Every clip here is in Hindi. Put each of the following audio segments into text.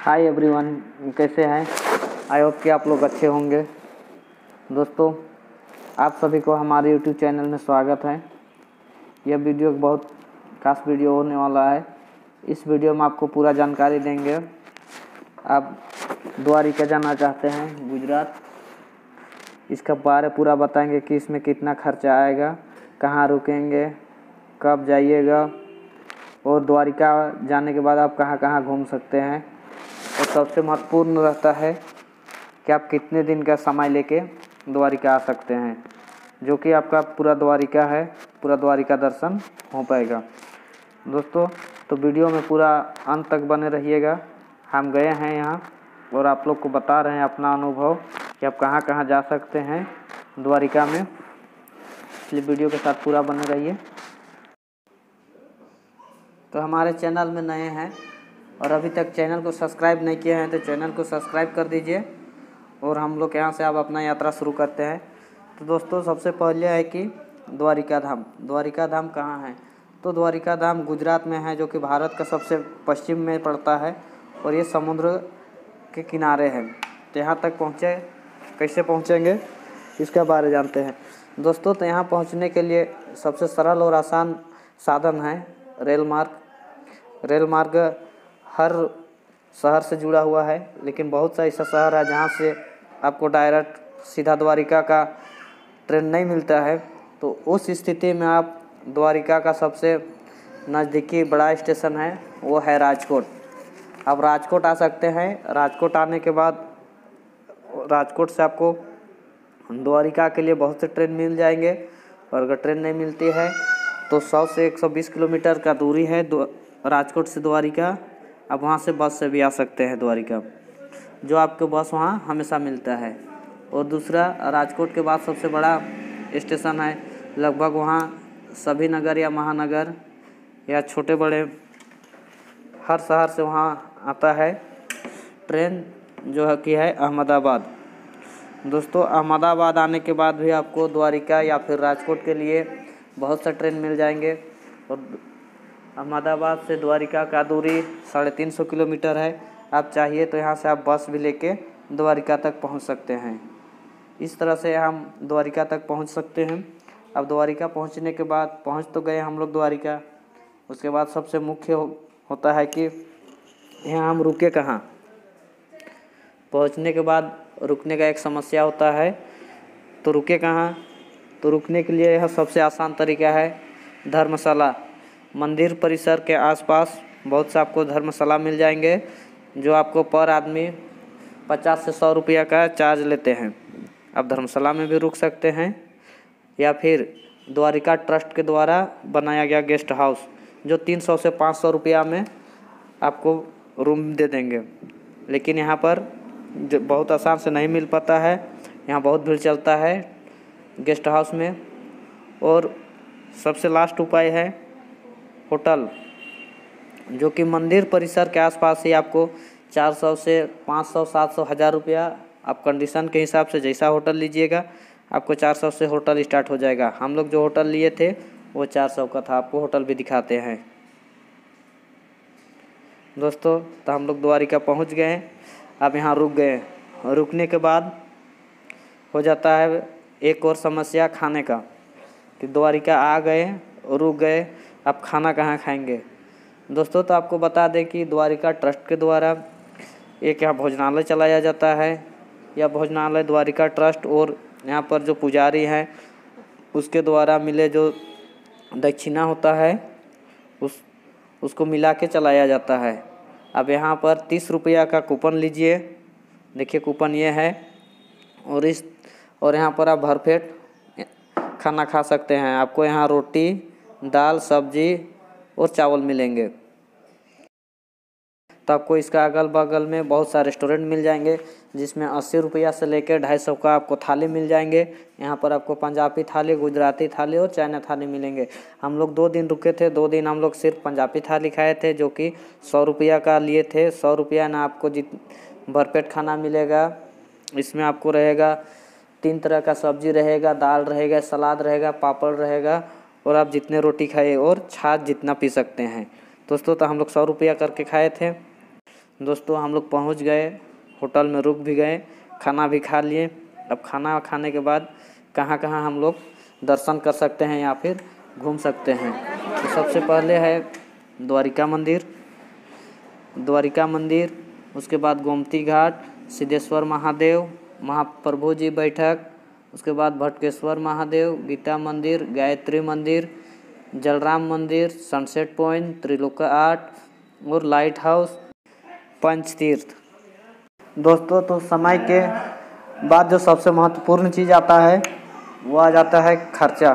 हाय एवरीवन, कैसे हैं? आई होप कि आप लोग अच्छे होंगे। दोस्तों, आप सभी को हमारे यूट्यूब चैनल में स्वागत है। यह वीडियो बहुत खास वीडियो होने वाला है। इस वीडियो में आपको पूरा जानकारी देंगे। आप द्वारिका जाना चाहते हैं गुजरात, इसका बारे पूरा बताएंगे कि इसमें कितना खर्चा आएगा, कहाँ रुकेंगे, कब जाइएगा और द्वारिका जाने के बाद आप कहाँ कहाँ घूम सकते हैं। और सबसे महत्वपूर्ण रहता है कि आप कितने दिन का समय लेके द्वारिका आ सकते हैं, जो कि आपका पूरा द्वारिका है, पूरा द्वारिका दर्शन हो पाएगा। दोस्तों, तो वीडियो में पूरा अंत तक बने रहिएगा। हम गए हैं यहाँ और आप लोग को बता रहे हैं अपना अनुभव कि आप कहाँ कहाँ जा सकते हैं द्वारिका में, इसलिए वीडियो के साथ पूरा बने रहिए। तो हमारे चैनल में नए हैं और अभी तक चैनल को सब्सक्राइब नहीं किए हैं तो चैनल को सब्सक्राइब कर दीजिए और हम लोग यहाँ से अब अपना यात्रा शुरू करते हैं। तो दोस्तों, सबसे पहले है कि द्वारिका धाम कहाँ है? तो द्वारिका धाम गुजरात में है, जो कि भारत का सबसे पश्चिम में पड़ता है और ये समुद्र के किनारे है। तो यहाँ तक पहुँचे, कैसे पहुँचेंगे इसका बारे जानते हैं। दोस्तों, तो यहाँ पहुँचने के लिए सबसे सरल और आसान साधन है रेल मार्ग हर शहर से जुड़ा हुआ है, लेकिन बहुत सा ऐसा शहर है जहाँ से आपको डायरेक्ट सीधा द्वारिका का ट्रेन नहीं मिलता है। तो उस स्थिति में आप द्वारिका का सबसे नज़दीकी बड़ा स्टेशन है वो है राजकोट। आप राजकोट आ सकते हैं। राजकोट आने के बाद राजकोट से आपको द्वारिका के लिए बहुत से ट्रेन मिल जाएंगे, और अगर ट्रेन नहीं मिलती है तो 100 से 120 किलोमीटर का दूरी है राजकोट से द्वारिका। आप वहाँ से बस से भी आ सकते हैं द्वारिका, जो आपको बस वहाँ हमेशा मिलता है। और दूसरा, राजकोट के बाद सबसे बड़ा स्टेशन है, लगभग वहाँ सभी नगर या महानगर या छोटे बड़े हर शहर से वहाँ आता है ट्रेन, जो है कि है अहमदाबाद। दोस्तों, अहमदाबाद आने के बाद भी आपको द्वारिका या फिर राजकोट के लिए बहुत सा ट्रेन मिल जाएंगे। और अहमदाबाद से द्वारिका का दूरी 350 किलोमीटर है। आप चाहिए तो यहाँ से आप बस भी लेके द्वारिका तक पहुँच सकते हैं। इस तरह से हम द्वारिका तक पहुँच सकते हैं। अब द्वारिका पहुँचने के बाद पहुँच तो गए हम लोग द्वारिका, उसके बाद सबसे मुख्य होता है कि यहाँ हम रुके कहाँ। पहुँचने के बाद रुकने का एक समस्या होता है, तो रुके कहाँ? तो रुकने के लिए यह सबसे आसान तरीका है धर्मशाला। मंदिर परिसर के आसपास बहुत से आपको धर्मशाला मिल जाएंगे, जो आपको पर आदमी 50 से 100 रुपया का चार्ज लेते हैं। आप धर्मशाला में भी रुक सकते हैं, या फिर द्वारिका ट्रस्ट के द्वारा बनाया गया गेस्ट हाउस, जो 300 से 500 रुपया में आपको रूम दे देंगे। लेकिन यहाँ पर बहुत आसान से नहीं मिल पाता है, यहाँ बहुत भीड़ चलता है गेस्ट हाउस में। और सबसे लास्ट उपाय है होटल, जो कि मंदिर परिसर के आसपास ही आपको 400 से 500, 700, 1000 रुपया, आप कंडीशन के हिसाब से जैसा होटल लीजिएगा आपको 400 से होटल स्टार्ट हो जाएगा। हम लोग जो होटल लिए थे वो 400 का था। आपको होटल भी दिखाते हैं। दोस्तों, तो हम लोग द्वारिका पहुंच गए। अब यहाँ रुक गए। रुकने के बाद हो जाता है एक और समस्या खाने का, कि द्वारिका आ गए, रुक गए, आप खाना कहाँ खाएंगे। दोस्तों, तो आपको बता दें कि द्वारिका ट्रस्ट के द्वारा एक यहाँ भोजनालय चलाया जाता है। यह भोजनालय द्वारिका ट्रस्ट और यहाँ पर जो पुजारी हैं उसके द्वारा मिले जो दक्षिणा होता है उसको मिला के चलाया जाता है। अब यहाँ पर 30 रुपया का कूपन लीजिए। देखिए कूपन ये है, और यहाँ पर आप भरपेट खाना खा सकते हैं। आपको यहाँ रोटी, दाल, सब्जी और चावल मिलेंगे। तो आपको इसका अगल बगल में बहुत सारे रेस्टोरेंट मिल जाएंगे, जिसमें 80 रुपया से लेकर 250 का आपको थाली मिल जाएंगे। यहाँ पर आपको पंजाबी थाली, गुजराती थाली और चाइना थाली मिलेंगे। हम लोग 2 दिन रुके थे। 2 दिन हम लोग सिर्फ पंजाबी थाली खाए थे, जो कि 100 रुपया का लिए थे। 100 रुपया ना आपको भरपेट खाना मिलेगा। इसमें आपको रहेगा 3 तरह का सब्जी रहेगा, दाल रहेगा, सलाद रहेगा, पापड़ रहेगा, और आप जितने रोटी खाए और छाछ जितना पी सकते हैं। दोस्तों, तो हम लोग 100 रुपया करके खाए थे। दोस्तों हम लोग पहुंच गए, होटल में रुक भी गए, खाना भी खा लिए। अब खाना खाने के बाद कहाँ कहाँ हम लोग दर्शन कर सकते हैं या फिर घूम सकते हैं। तो सबसे पहले है द्वारिका मंदिर, उसके बाद गोमती घाट, सिद्धेश्वर महादेव, महाप्रभु जी बैठक, उसके बाद भटकेश्वर महादेव, गीता मंदिर, गायत्री मंदिर, जलराम मंदिर, सनसेट पॉइंट, त्रिलोका आर्ट और लाइट हाउस, पंचतीर्थ। दोस्तों तो समय के बाद जो सबसे महत्वपूर्ण चीज़ आता है वो आ जाता है खर्चा,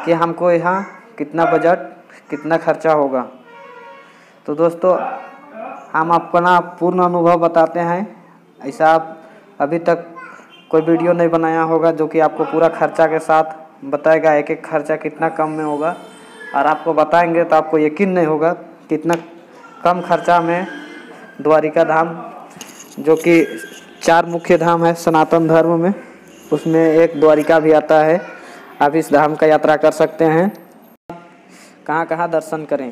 कि हमको यहाँ कितना बजट, कितना खर्चा होगा। तो दोस्तों हम अपना पूर्ण अनुभव बताते हैं। ऐसा आप अभी तक कोई वीडियो नहीं बनाया होगा जो कि आपको पूरा खर्चा के साथ बताएगा, एक एक खर्चा कितना कम में होगा। और आपको बताएंगे तो आपको यकीन नहीं होगा कितना कम खर्चा में द्वारिका धाम, जो कि 4 मुख्य धाम है सनातन धर्म में, उसमें एक द्वारिका भी आता है। आप इस धाम का यात्रा कर सकते हैं। कहाँ कहाँ दर्शन करें,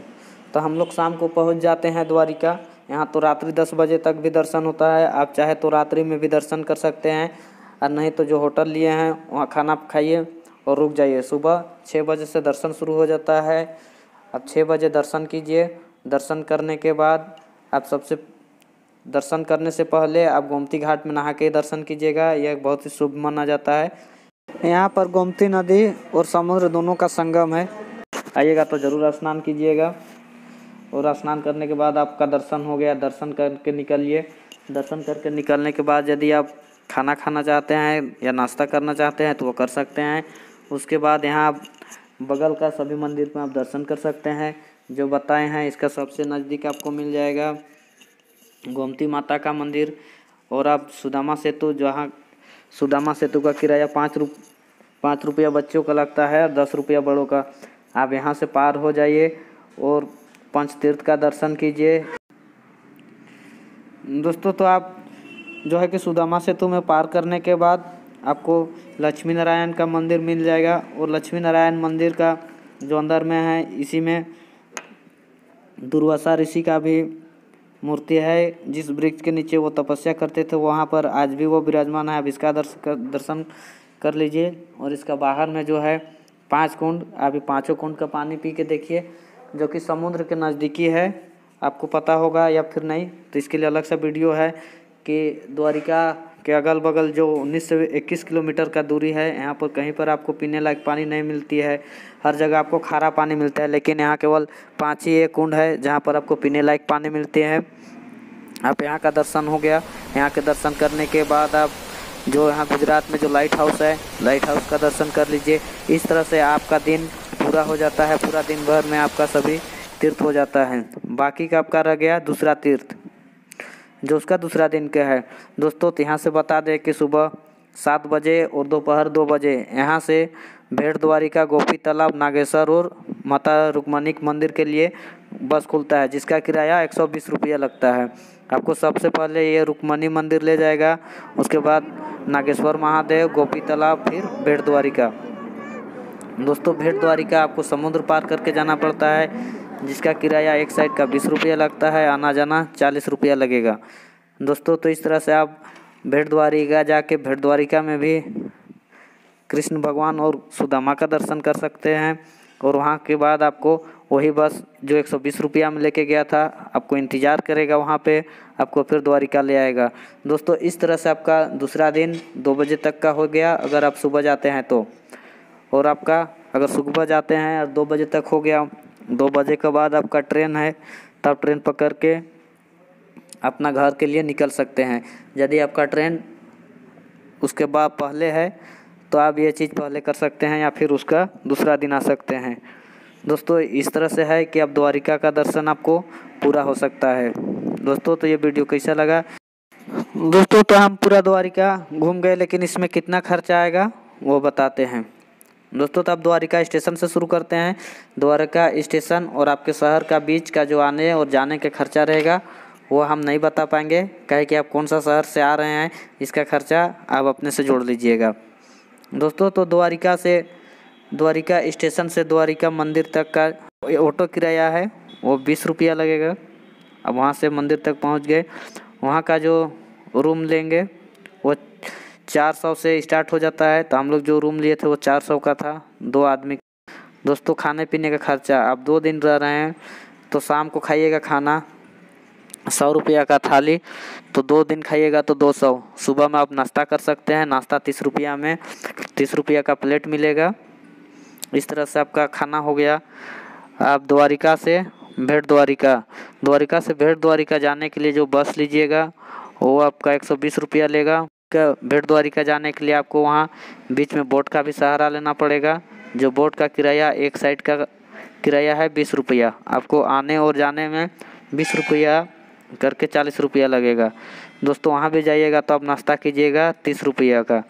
तो हम लोग शाम को पहुँच जाते हैं द्वारिका। यहाँ तो रात्रि 10 बजे तक भी दर्शन होता है। आप चाहे तो रात्रि में भी दर्शन कर सकते हैं, और नहीं तो जो होटल लिए हैं वहाँ खाना खाइए और रुक जाइए। सुबह 6 बजे से दर्शन शुरू हो जाता है। अब 6 बजे दर्शन कीजिए। दर्शन करने के बाद दर्शन करने से पहले आप गोमती घाट में नहा के दर्शन कीजिएगा, यह बहुत ही शुभ माना जाता है। यहाँ पर गोमती नदी और समुद्र दोनों का संगम है। आइएगा तो ज़रूर स्नान कीजिएगा। और स्नान करने के बाद आपका दर्शन हो गया, दर्शन करके निकलिए। दर्शन करके निकलने के बाद यदि आप खाना खाना चाहते हैं या नाश्ता करना चाहते हैं तो वो कर सकते हैं। उसके बाद यहाँ बगल का सभी मंदिर में आप दर्शन कर सकते हैं जो बताए हैं। इसका सबसे नज़दीक आपको मिल जाएगा गोमती माता का मंदिर। और आप सुदामा सेतु, जहाँ सुदामा सेतु का किराया 5 रुपया बच्चों का लगता है और 10 रुपया बड़ों का। आप यहाँ से पार हो जाइए और पंचतीर्थ का दर्शन कीजिए। दोस्तों तो आप जो है कि सुदामा सेतु में पार करने के बाद आपको लक्ष्मी नारायण का मंदिर मिल जाएगा। और लक्ष्मी नारायण मंदिर का जो अंदर में है, इसी में दुर्वासा ऋषि का भी मूर्ति है। जिस वृक्ष के नीचे वो तपस्या करते थे वहाँ पर आज भी वो विराजमान है। अब इसका दर्शन कर लीजिए। और इसका बाहर में जो है 5 कुंड, अभी 5 कुंड का पानी पी के देखिए, जो कि समुद्र के नज़दीकी है। आपको पता होगा या फिर नहीं, तो इसके लिए अलग सा वीडियो है कि द्वारिका के अगल बगल जो 19 से 21 किलोमीटर का दूरी है, यहाँ पर कहीं पर आपको पीने लायक पानी नहीं मिलती है। हर जगह आपको खारा पानी मिलता है, लेकिन यहाँ केवल 5 ही एक कुंड है जहाँ पर आपको पीने लायक पानी मिलते हैं। आप यहाँ का दर्शन हो गया। यहाँ के दर्शन करने के बाद आप जो यहाँ गुजरात में जो लाइट हाउस है, लाइट हाउस का दर्शन कर लीजिए। इस तरह से आपका दिन पूरा हो जाता है। पूरा दिन भर में आपका सभी तीर्थ हो जाता है। बाकी का आपका रह गया दूसरा तीर्थ, जो उसका दूसरा दिन का है। दोस्तों तो यहाँ से बता दें कि सुबह 7 बजे और दोपहर 2 बजे यहाँ से भेड़ द्वारिका, गोपी तालाब, नागेश्वर और माता रुक्मणी मंदिर के लिए बस खुलता है, जिसका किराया 120 रुपया लगता है। आपको सबसे पहले ये रुक्मणी मंदिर ले जाएगा, उसके बाद नागेश्वर महादेव, गोपी तालाब, फिर भेड़ द्वारिका। दोस्तों भेड़ द्वारिका आपको समुद्र पार करके जाना पड़ता है, जिसका किराया एक साइड का 20 रुपया लगता है, आना जाना 40 रुपया लगेगा। दोस्तों तो इस तरह से आप भेड़ द्वारिका जाके भेड़ द्वारिका में भी कृष्ण भगवान और सुदामा का दर्शन कर सकते हैं। और वहाँ के बाद आपको वही बस जो 120 रुपया में लेके गया था, आपको इंतज़ार करेगा वहाँ पे, आपको फिर द्वारिका ले आएगा। दोस्तों इस तरह से आपका दूसरा दिन 2 बजे तक का हो गया, अगर आप सुबह जाते हैं तो। और आपका अगर सुबह जाते हैं और 2 बजे तक हो गया, 2 बजे के बाद आपका ट्रेन है, तब ट्रेन पकड़ के अपना घर के लिए निकल सकते हैं। यदि आपका ट्रेन उसके बाद पहले है तो आप ये चीज़ पहले कर सकते हैं या फिर उसका दूसरा दिन आ सकते हैं। दोस्तों इस तरह से है कि अब द्वारिका का दर्शन आपको पूरा हो सकता है। दोस्तों तो ये वीडियो कैसा लगा? दोस्तों तो हम पूरा द्वारिका घूम गए, लेकिन इसमें कितना खर्चा आएगा वो बताते हैं। दोस्तों तो आप द्वारिका स्टेशन से शुरू करते हैं। द्वारिका स्टेशन और आपके शहर का बीच का जो आने और जाने का खर्चा रहेगा वो हम नहीं बता पाएंगे, कहे कि आप कौन सा शहर से आ रहे हैं, इसका खर्चा आप अपने से जोड़ लीजिएगा। दोस्तों तो द्वारिका स्टेशन से द्वारिका मंदिर तक का ऑटो किराया है वो 20 रुपया लगेगा। अब वहाँ से मंदिर तक पहुँच गए। वहाँ का जो रूम लेंगे वो 400 से स्टार्ट हो जाता है। तो हम लोग जो रूम लिए थे वो 400 का था 2 आदमी। दोस्तों खाने पीने का खर्चा, आप 2 दिन रह रहे हैं तो शाम को खाइएगा खाना 100 रुपया का थाली, तो 2 दिन खाइएगा तो 200। सुबह में आप नाश्ता कर सकते हैं, नाश्ता 30 रुपया में, 30 रुपया का प्लेट मिलेगा। इस तरह से आपका खाना हो गया। आप द्वारिका से भेट द्वारिका, द्वारिका से भेट द्वारिका जाने के लिए जो बस लीजिएगा वो आपका 120 रुपया लेगा। भेट द्वारिका जाने के लिए आपको वहाँ बीच में बोट का भी सहारा लेना पड़ेगा। जो बोट का किराया एक साइड का किराया है 20 रुपया। आपको आने और जाने में 20 रुपया करके 40 रुपया लगेगा। दोस्तों वहाँ भी जाइएगा तो आप नाश्ता कीजिएगा 30 रुपया का।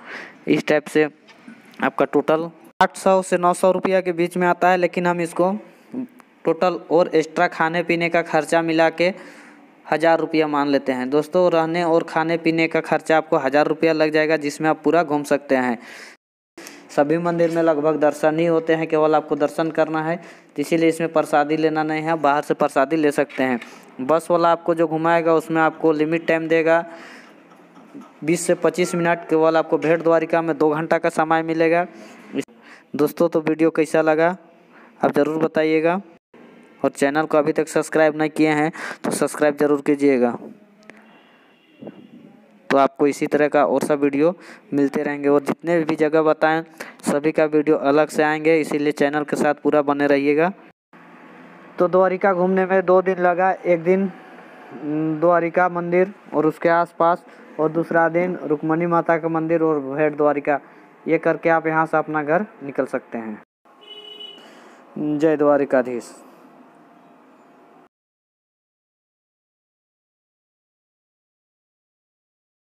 इस टाइप से आपका टोटल 800 से 900 रुपया के बीच में आता है। लेकिन हम इसको टोटल और एक्स्ट्रा खाने पीने का खर्चा मिला के 1000 रुपया मान लेते हैं। दोस्तों रहने और खाने पीने का खर्चा आपको 1000 रुपया लग जाएगा, जिसमें आप पूरा घूम सकते हैं। सभी मंदिर में लगभग दर्शन ही होते हैं, केवल आपको दर्शन करना है, तो इसीलिए इसमें प्रसादी लेना नहीं है, बाहर से प्रसादी ले सकते हैं। बस वाला आपको जो घुमाएगा उसमें आपको लिमिट टाइम देगा 20 से 25 मिनट। केवल आपको भेट द्वारिका में 2 घंटा का समय मिलेगा। दोस्तों तो वीडियो कैसा लगा आप ज़रूर बताइएगा, और चैनल को अभी तक सब्सक्राइब नहीं किए हैं तो सब्सक्राइब ज़रूर कीजिएगा। तो आपको इसी तरह का और सब वीडियो मिलते रहेंगे, और जितने भी जगह बताएं सभी का वीडियो अलग से आएंगे, इसीलिए चैनल के साथ पूरा बने रहिएगा। तो द्वारिका घूमने में 2 दिन लगा। एक दिन द्वारिका मंदिर और उसके आसपास, और दूसरा दिन रुक्मणी माता का मंदिर और भेट द्वारिका। ये करके आप यहाँ से अपना घर निकल सकते हैं। जय द्वारिकाधीश।